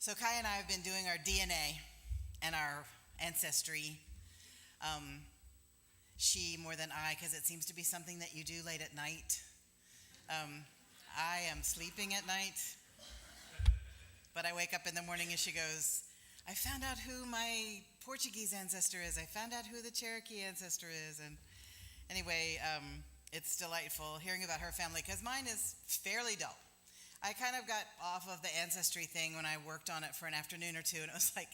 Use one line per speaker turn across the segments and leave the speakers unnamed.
So Kai and I have been doing our DNA and our ancestry. She more than I, because it seems to be something that you do late at night. I am sleeping at night, but I wake up in the morning and she goes, I found out who my Portuguese ancestor is. I found out who the Cherokee ancestor is. And anyway, it's delightful hearing about her family because mine is fairly dull. I kind of got off of the ancestry thing when I worked on it for an afternoon or two, and it was like,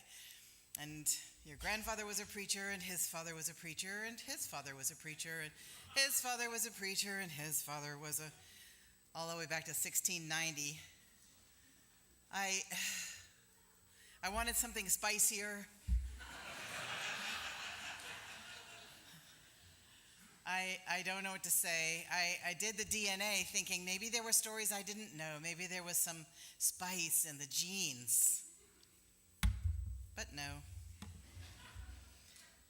and your grandfather was a preacher, and his father was a preacher, and his father was a preacher, and his father was a preacher, and his father was all the way back to 1690. I wanted something spicier. I don't know what to say. I did the DNA thinking maybe there were stories I didn't know. Maybe there was some spice in the genes. But no.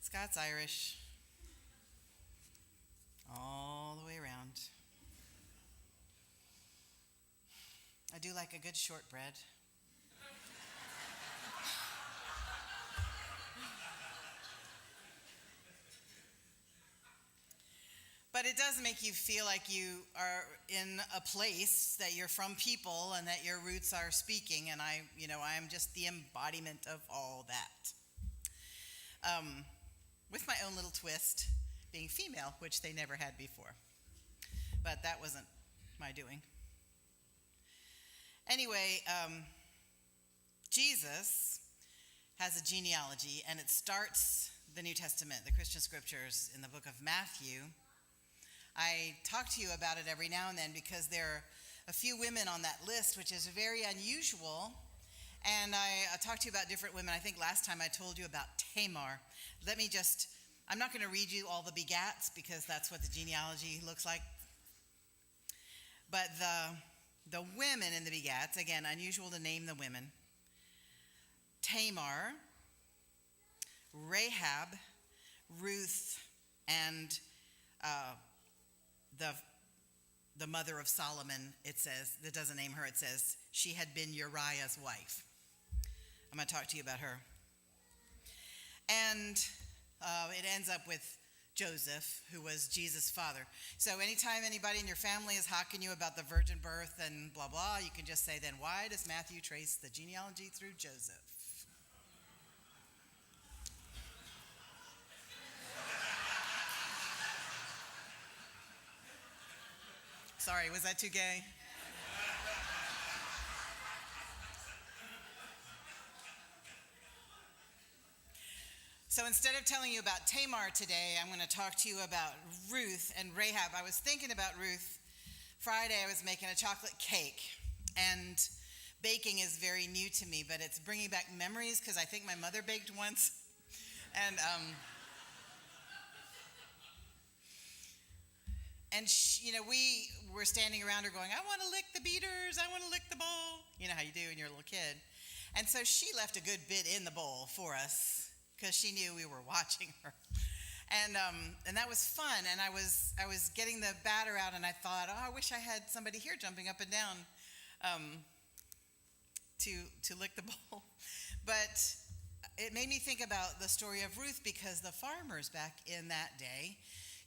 Scots Irish. All the way around. I do like a good shortbread. But it does make you feel like you are in a place, that you're from people and that your roots are speaking. And I am just the embodiment of all that. With my own little twist, being female, which they never had before. But that wasn't my doing. Anyway, Jesus has a genealogy, and it starts the New Testament, the Christian scriptures, in the book of Matthew. I talk to you about it every now and then because there are a few women on that list, which is very unusual. And I talked to you about different women. I think last time I told you about Tamar. I'm not going to read you all the begats because that's what the genealogy looks like. But the women in the begats, again, unusual to name the women. Tamar, Rahab, Ruth, and the mother of Solomon, it says, that doesn't name her, it says she had been Uriah's wife. I'm going to talk to you about her. And it ends up with Joseph, who was Jesus' father. So anytime anybody in your family is hawking you about the virgin birth and blah, blah, you can just say, then why does Matthew trace the genealogy through Joseph? Sorry, was that too gay? So instead of telling you about Tamar today, I'm going to talk to you about Ruth and Rahab. I was thinking about Ruth. Friday, I was making a chocolate cake, and baking is very new to me, but it's bringing back memories because I think my mother baked once. And we were standing around her going, I want to lick the beaters, I want to lick the bowl. You know how you do when you're a little kid. And so she left a good bit in the bowl for us because she knew we were watching her. And that was fun. And I was getting the batter out, and I thought, I wish I had somebody here jumping up and down to lick the bowl. But it made me think about the story of Ruth because the farmers back in that day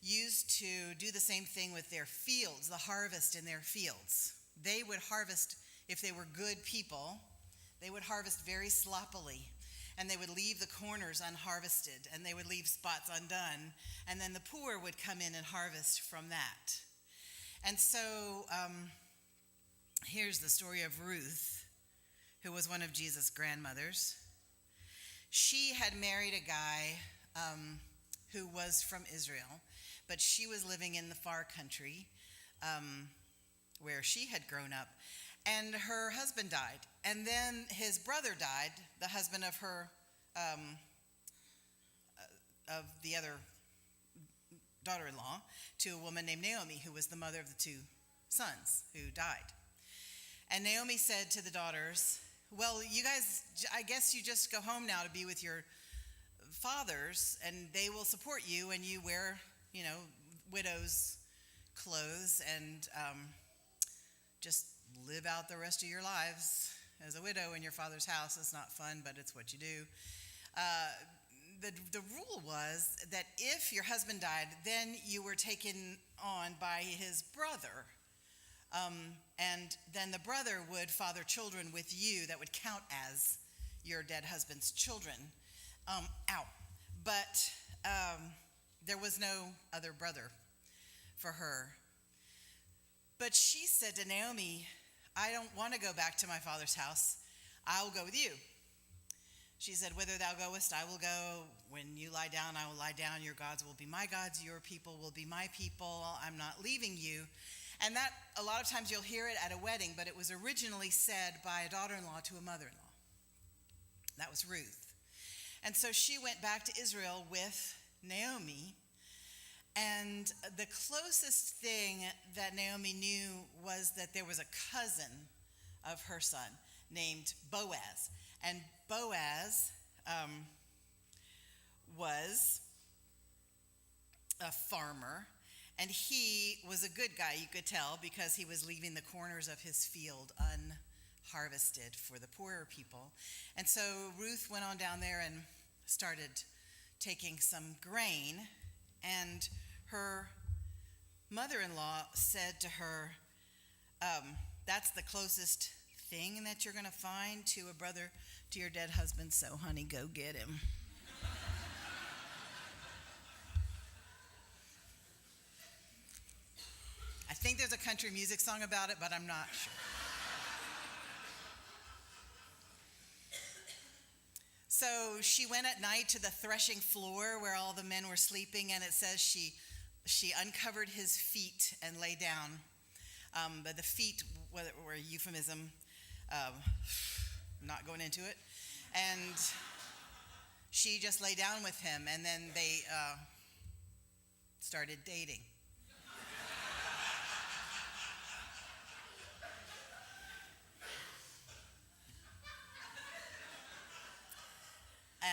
used to do the same thing with their fields, the harvest in their fields. They would harvest, if they were good people, they would harvest very sloppily, and they would leave the corners unharvested, and they would leave spots undone, and then the poor would come in and harvest from that. And so here's the story of Ruth, who was one of Jesus' grandmothers. She had married a guy who was from Israel, but she was living in the far country where she had grown up, and her husband died. And then his brother died, the husband of her, of the other daughter-in-law, to a woman named Naomi, who was the mother of the two sons who died. And Naomi said to the daughters, well, you guys, I guess you just go home now to be with your fathers, and they will support you, and you wear, widow's clothes, and just live out the rest of your lives as a widow in your father's house. It's not fun, but it's what you do. The rule was that if your husband died, then you were taken on by his brother. And then the brother would father children with you that would count as your dead husband's children. But there was no other brother for her. But she said to Naomi, I don't want to go back to my father's house. I will go with you. She said, whither thou goest, I will go. When you lie down, I will lie down. Your gods will be my gods. Your people will be my people. I'm not leaving you. And that, a lot of times you'll hear it at a wedding, but it was originally said by a daughter-in-law to a mother-in-law. That was Ruth. And so she went back to Israel with Naomi. And the closest thing that Naomi knew was that there was a cousin of her son named Boaz. And Boaz was a farmer, and he was a good guy, you could tell, because he was leaving the corners of his field unharvested for the poorer people. And so Ruth went on down there and started taking some grain, and her mother-in-law said to her, that's the closest thing that you're going to find to a brother to your dead husband, so honey, go get him. I think there's a country music song about it, but I'm not sure. So she went at night to the threshing floor where all the men were sleeping, and it says she uncovered his feet and lay down. But the feet were a euphemism. Not going into it. And she just lay down with him, and then they started dating.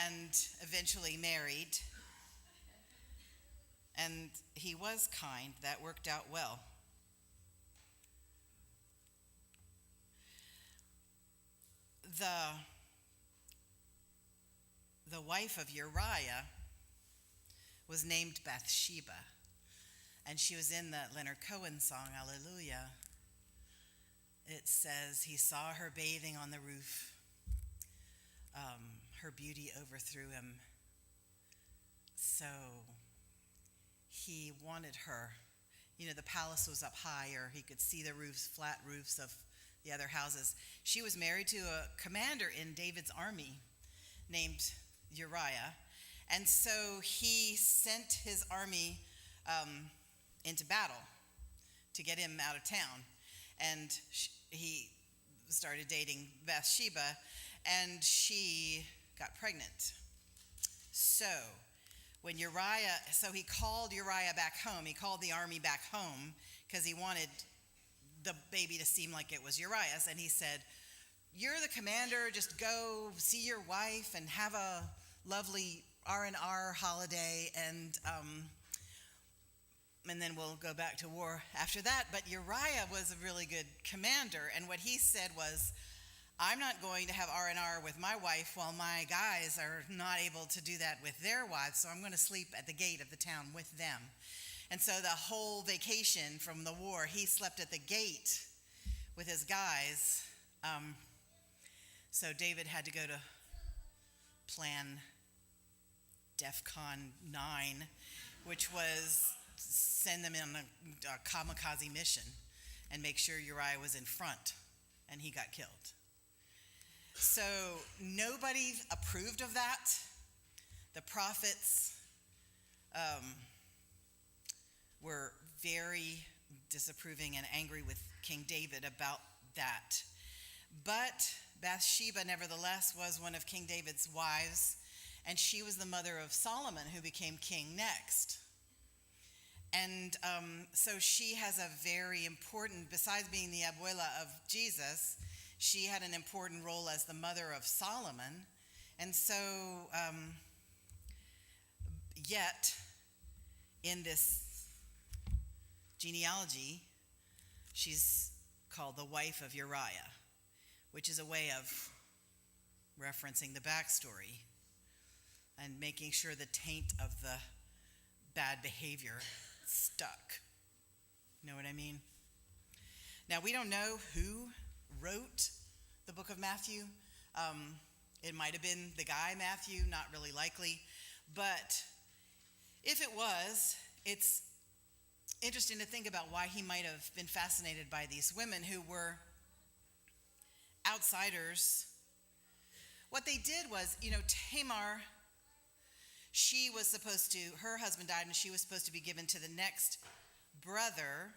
And eventually married. And he was kind. That worked out well. The wife of Uriah was named Bathsheba, and she was in the Leonard Cohen song, Hallelujah. It says, he saw her bathing on the roof. Her beauty overthrew him. So he wanted her. You know, the palace was up higher. He could see the roofs, flat roofs of the other houses. She was married to a commander in David's army named Uriah. And so he sent his army into battle to get him out of town. And he started dating Bathsheba, and she got pregnant. So when he called Uriah back home. He called the army back home because he wanted the baby to seem like it was Uriah's. And he said, you're the commander, just go see your wife and have a lovely R&R holiday, and then we'll go back to war after that. But Uriah was a really good commander, and what he said was, I'm not going to have R&R with my wife while my guys are not able to do that with their wives, so I'm going to sleep at the gate of the town with them. And so the whole vacation from the war, he slept at the gate with his guys. So David had to go to plan DEFCON 9, which was send them in a kamikaze mission and make sure Uriah was in front, and he got killed. So nobody approved of that. The prophets were very disapproving and angry with King David about that. But Bathsheba, nevertheless, was one of King David's wives, and she was the mother of Solomon, who became king next. And so she has a very important, besides being the abuela of Jesus, she had an important role as the mother of Solomon. And so, yet, in this genealogy, she's called the wife of Uriah, which is a way of referencing the backstory and making sure the taint of the bad behavior stuck. Know what I mean? Now, we don't know who wrote the book of Matthew. It might have been the guy Matthew, not really likely. But if it was, it's interesting to think about why he might have been fascinated by these women who were outsiders. What they did was, Tamar, her husband died, and she was supposed to be given to the next brother.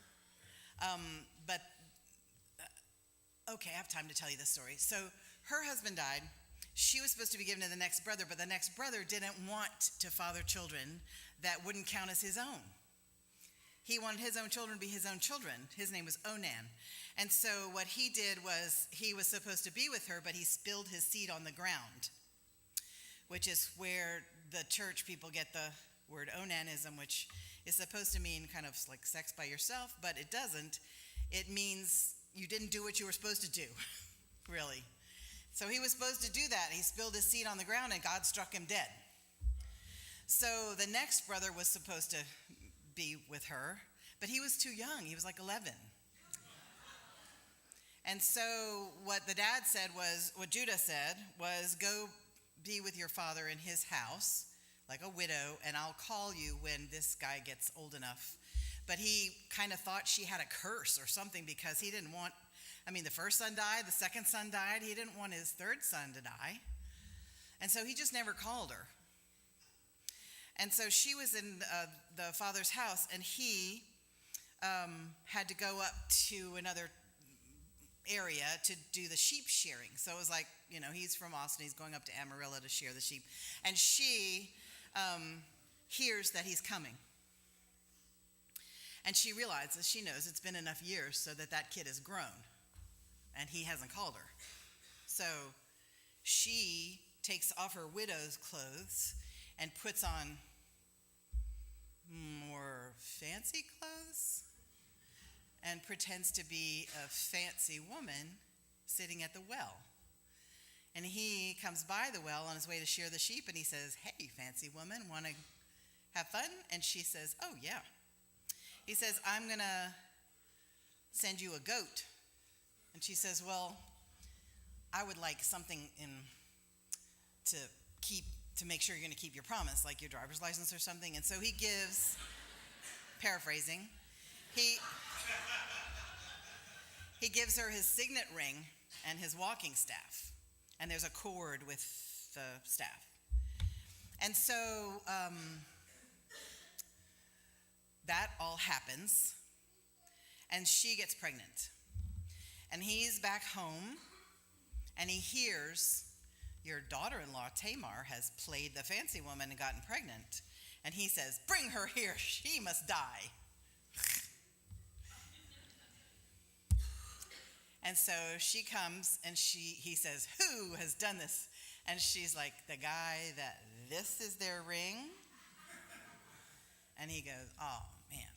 Okay, I have time to tell you this story. So her husband died. She was supposed to be given to the next brother, but the next brother didn't want to father children that wouldn't count as his own. He wanted his own children to be his own children. His name was Onan. And so what he did was he was supposed to be with her, but he spilled his seed on the ground, which is where the church people get the word onanism, which is supposed to mean kind of like sex by yourself, but it doesn't. It means you didn't do what you were supposed to do, really. So he was supposed to do that. He spilled his seed on the ground, and God struck him dead. So the next brother was supposed to be with her, but he was too young. He was like 11. And so what Judah said was, go be with your father in his house, like a widow, and I'll call you when this guy gets old enough. But he kind of thought she had a curse or something, because he didn't want, the first son died, the second son died. He didn't want his third son to die. And so he just never called her. And so she was in the father's house, and he had to go up to another area to do the sheep shearing. So it was like, he's from Austin, he's going up to Amarillo to shear the sheep. And she hears that he's coming. And she realizes, she knows it's been enough years so that kid is grown, and he hasn't called her. So she takes off her widow's clothes and puts on more fancy clothes and pretends to be a fancy woman sitting at the well. And he comes by the well on his way to shear the sheep, and he says, "Hey, fancy woman, want to have fun?" And she says, "Oh, yeah." He says, "I'm going to send you a goat." And she says, "Well, I would like something to make sure you're going to keep your promise, like your driver's license or something." And so he gives, paraphrasing, he gives her his signet ring and his walking staff. And there's a cord with the staff. And so that all happens, and she gets pregnant. And he's back home, and he hears, "Your daughter-in-law, Tamar, has played the fancy woman and gotten pregnant." And he says, "Bring her here, she must die." And so she comes, and he says, "Who has done this?" And she's like, "The guy that this is their ring." And he goes, "Oh, man."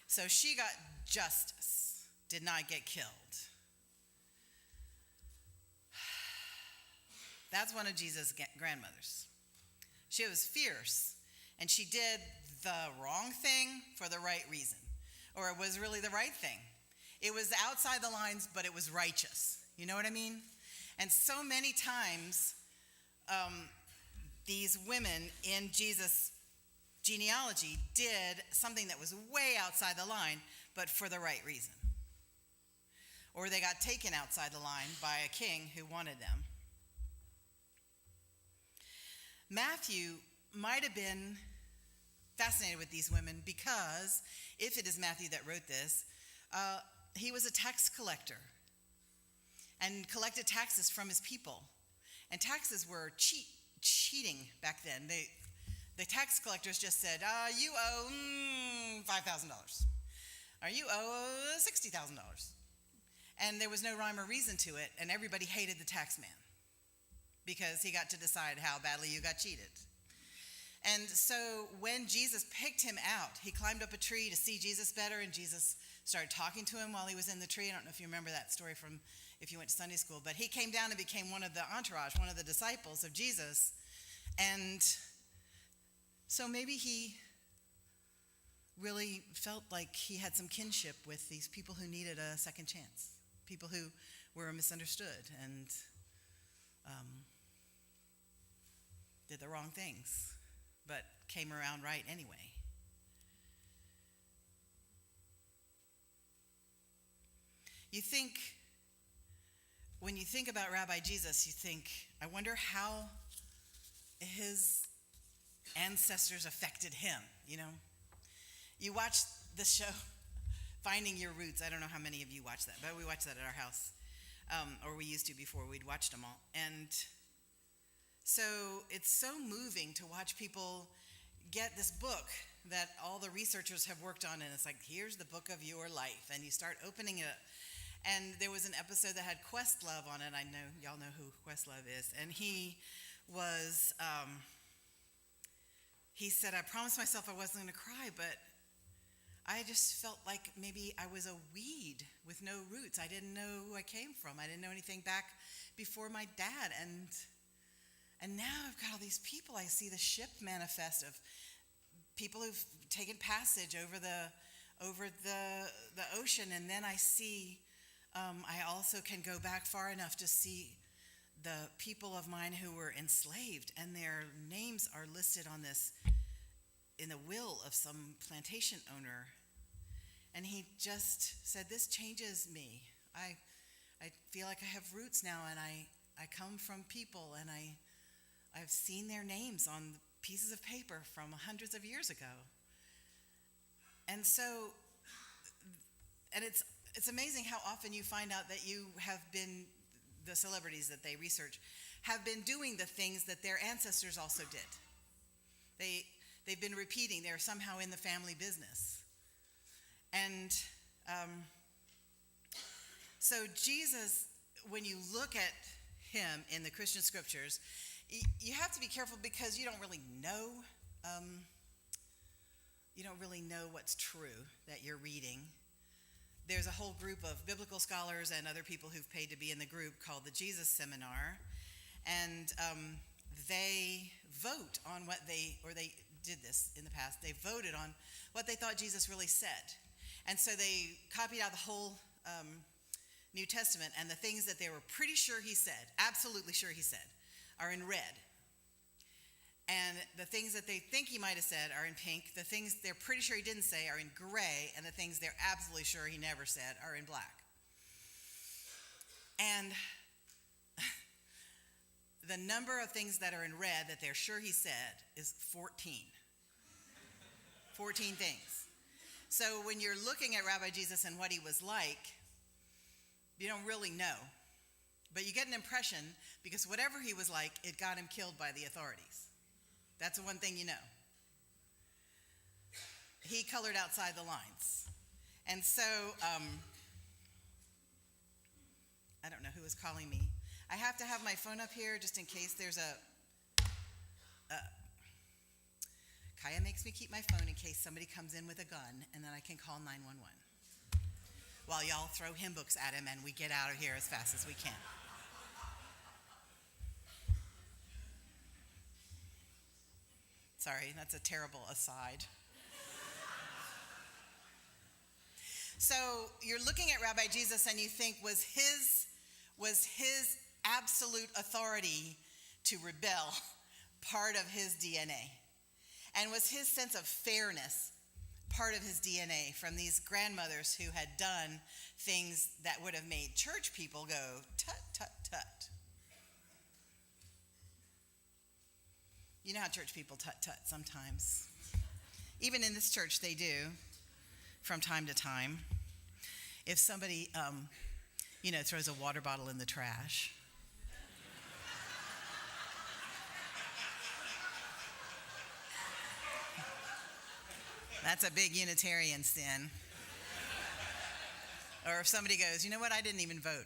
So she got justice, did not get killed. That's one of Jesus' grandmothers. She was fierce, and she did the wrong thing for the right reason. Or it was really the right thing. It was outside the lines, but it was righteous. You know what I mean? And so many times, these women in Jesus' genealogy did something that was way outside the line, but for the right reason. Or they got taken outside the line by a king who wanted them. Matthew might have been fascinated with these women because, if it is Matthew that wrote this, he was a tax collector and collected taxes from his people. And taxes were cheating back then. The tax collectors just said, "You owe $5,000. Or you owe $60,000. And there was no rhyme or reason to it, and everybody hated the tax man because he got to decide how badly you got cheated. And so when Jesus picked him out, he climbed up a tree to see Jesus better, and Jesus started talking to him while he was in the tree. I don't know if you remember that story from if you went to Sunday school, but he came down and became one of the entourage, one of the disciples of Jesus. And so maybe he really felt like he had some kinship with these people who needed a second chance, people who were misunderstood and did the wrong things, but came around right anyway. You think, when you think about Rabbi Jesus, you think, I wonder how his ancestors affected him, you know? You watch the show, Finding Your Roots. I don't know how many of you watch that, but we watch that at our house. Or we used to before we'd watched them all. And so it's so moving to watch people get this book that all the researchers have worked on, and it's like, here's the book of your life. And you start opening it up. And there was an episode that had Questlove on it. I know, y'all know who Questlove is. And he was, he said, I promised myself I wasn't going to cry, but I just felt like maybe I was a weed with no roots. I didn't know who I came from. I didn't know anything back before my dad. And now I've got all these people. I see the ship manifest of people who've taken passage over the ocean. And then I see, I also can go back far enough to see the people of mine who were enslaved, and their names are listed on this in the will of some plantation owner. And he just said, this changes me. I feel like I have roots now, and I come from people, and I've seen their names on pieces of paper from hundreds of years ago. And so, and it's amazing how often you find out that you have been, the celebrities that they research, have been doing the things that their ancestors also did. They've been repeating. They're somehow in the family business. And so Jesus, when you look at him in the Christian scriptures, you have to be careful because you don't really know. You don't really know what's true that you're reading. There's a whole group of biblical scholars and other people who've paid to be in the group called the Jesus Seminar, and they vote on what they did this in the past. They voted on what they thought Jesus really said. And so they copied out the whole New Testament, and the things that they were pretty sure he said, absolutely sure he said, are in red. And the things that they think he might have said are in pink. The things they're pretty sure he didn't say are in gray. And the things they're absolutely sure he never said are in black. And the number of things that are in red that they're sure he said is 14. 14 things. So when you're looking at Rabbi Jesus and what he was like, you don't really know. But you get an impression because whatever he was like, it got him killed by the authorities. That's the one thing you know. He colored outside the lines. And so, I don't know who is calling me. I have to have my phone up here just in case there's Kaya makes me keep my phone in case somebody comes in with a gun, and then I can call 911. While y'all throw hymn books at him and we get out of here as fast as we can. Sorry, that's a terrible aside. So you're looking at Rabbi Jesus and you think, was his absolute authority to rebel part of his DNA? And was his sense of fairness part of his DNA from these grandmothers who had done things that would have made church people go, tut, tut, tut? You know how church people tut-tut sometimes. Even in this church, they do from time to time. If somebody, throws a water bottle in the trash. That's a big Unitarian sin. Or if somebody goes, you know what, I didn't even vote.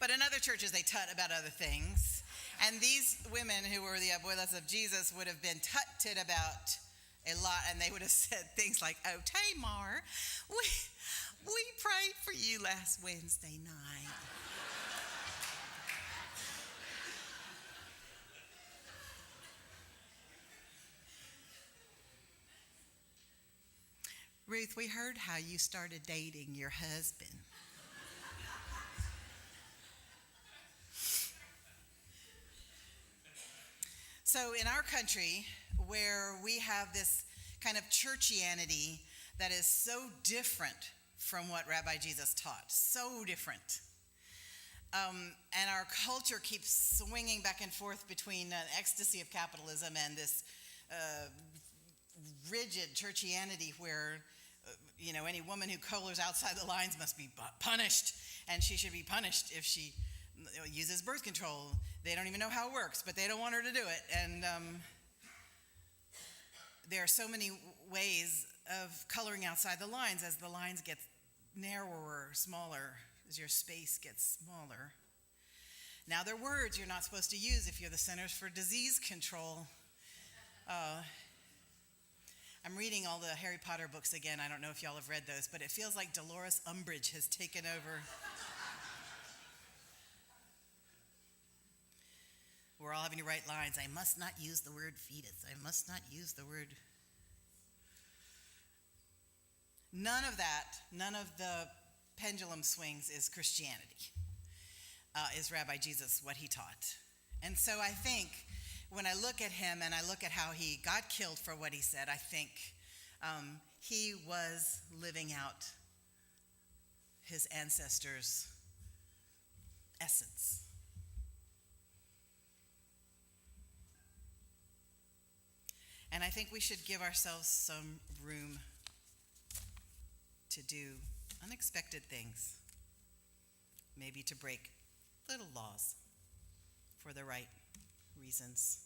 But in other churches, they tut about other things. And these women who were the abuelas of Jesus would have been tutted about a lot, and they would have said things like, "Oh, Tamar, we prayed for you last Wednesday night." Ruth, we heard how you started dating your husband. So in our country, where we have this kind of churchianity that is so different from what Rabbi Jesus taught, so different. And our culture keeps swinging back and forth between an ecstasy of capitalism and this rigid churchianity where, any woman who colors outside the lines must be punished, and she should be punished if she uses birth control. They don't even know how it works, but they don't want her to do it. And there are so many ways of coloring outside the lines as the lines get narrower, smaller, as your space gets smaller. Now, there are words you're not supposed to use if you're the Centers for Disease Control. I'm reading all the Harry Potter books again. I don't know if y'all have read those, but it feels like Dolores Umbridge has taken over. We're all having to write lines. I must not use the word fetus. I must not use the word. None of that, none of the pendulum swings is Christianity, is Rabbi Jesus, what he taught. And so I think when I look at him and I look at how he got killed for what he said, I think he was living out his ancestors' essence. And I think we should give ourselves some room to do unexpected things, maybe to break little laws for the right reasons.